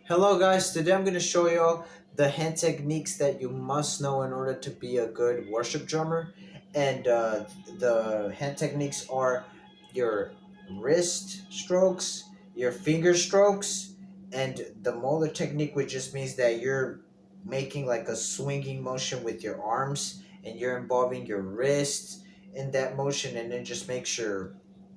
Hello guys, today I'm going to show you all the hand techniques that you must know in order to be a good worship drummer. And the hand techniques are your wrist strokes, your finger strokes, and the molar technique, which just means that you're making like a swinging motion with your arms and you're involving your wrists in that motion, and then just make sure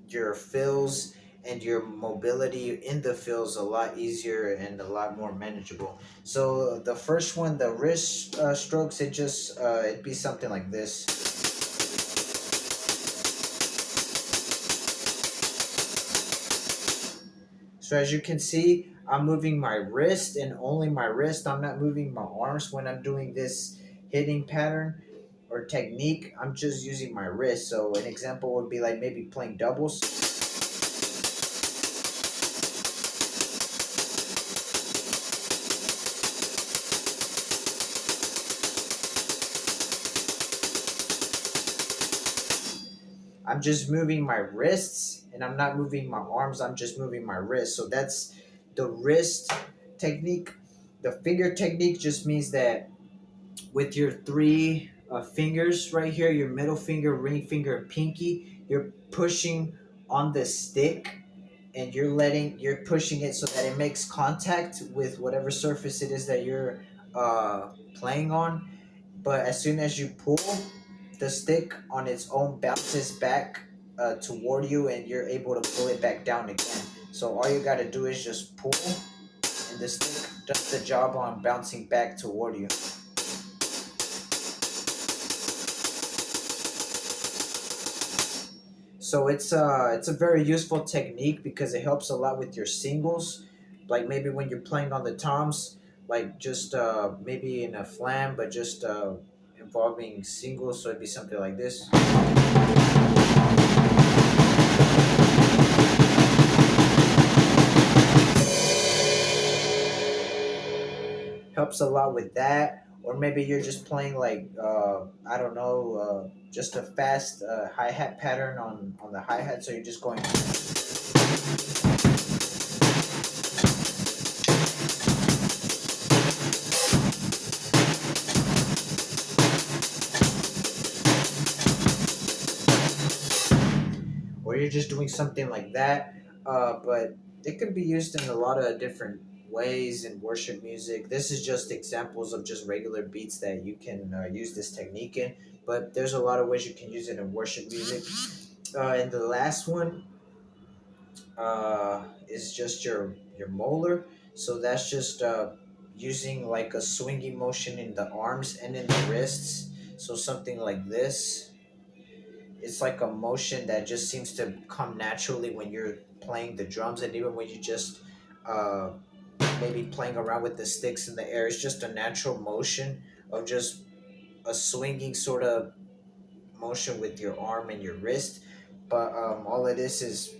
your fills and your mobility in the field's a lot easier and a lot more manageable. So the first one, the wrist strokes, it'd be something like this. So as you can see, I'm moving my wrist and only my wrist. I'm not moving my arms when I'm doing this hitting pattern or technique. I'm just using my wrist. So an example would be like maybe playing doubles. I'm just moving my wrists and I'm not moving my arms. I'm just moving my wrists. So that's the wrist technique. The finger technique just means that with your three fingers right here, your middle finger, ring finger, and pinky, you're pushing on the stick and you're pushing it so that it makes contact with whatever surface it is that you're playing on. But as soon as you pull, the stick on its own bounces back toward you, and you're able to pull it back down again. So all you got to do is just pull, and the stick does the job on bouncing back toward you. So it's a very useful technique because it helps a lot with your singles, like maybe when you're playing on the toms, like just maybe in a flam, but just involving singles. So it'd be something like this. Helps a lot with that. Or maybe you're just playing like I don't know, just a fast hi hat pattern on the hi hat. So you're just going. Or you're just doing something like that. But it can be used in a lot of different ways in worship music. This is just examples of just regular beats that you can use this technique in. But there's a lot of ways you can use it in worship music. And the last one is just your molar. So that's just using like a swinging motion in the arms and in the wrists. So something like this. It's like a motion that just seems to come naturally when you're playing the drums, and even when you just uh, maybe playing around with the sticks in the air. It's just a natural motion of just a swinging sort of motion with your arm and your wrist. But all it is.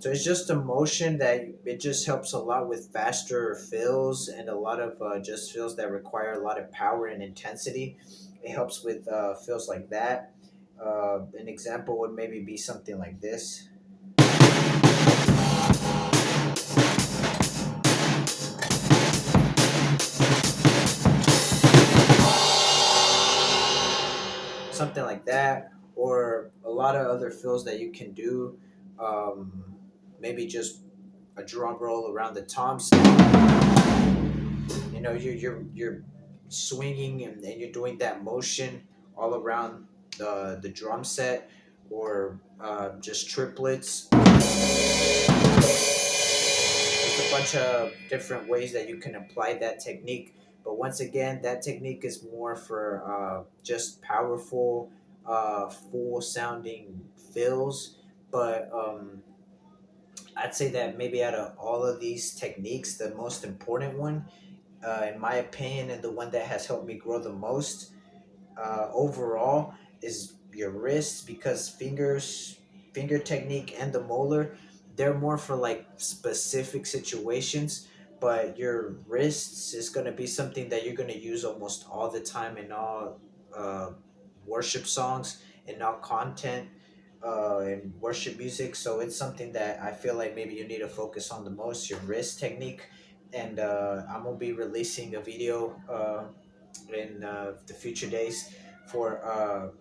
So it's just a motion that it just helps a lot with faster fills and a lot of just fills that require a lot of power and intensity. It helps with fills like that. An example would maybe be something like this. Something like that, or a lot of other fills that you can do. Um, Maybe just a drum roll around the toms. You're swinging and you're doing that motion all around the drum set, or just triplets. There's a bunch of different ways that you can apply that technique. But once again, that technique is more for just powerful, full sounding fills. But I'd say that maybe out of all of these techniques, the most important one, in my opinion, and the one that has helped me grow the most overall, is your wrists, because finger technique and the molar, they're more for like specific situations. but your wrists is going to be something that you're going to use almost all the time in all uh, worship songs and all content and worship music. So it's something that I feel like maybe you need to focus on the most, your wrist technique. And I'm gonna be releasing a video in the future days for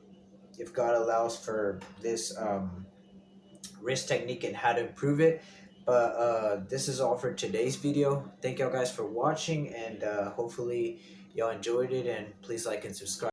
if God allows for this wrist technique and how to improve it. But this is all for today's video. Thank y'all guys for watching, and hopefully y'all enjoyed it, and please like and subscribe.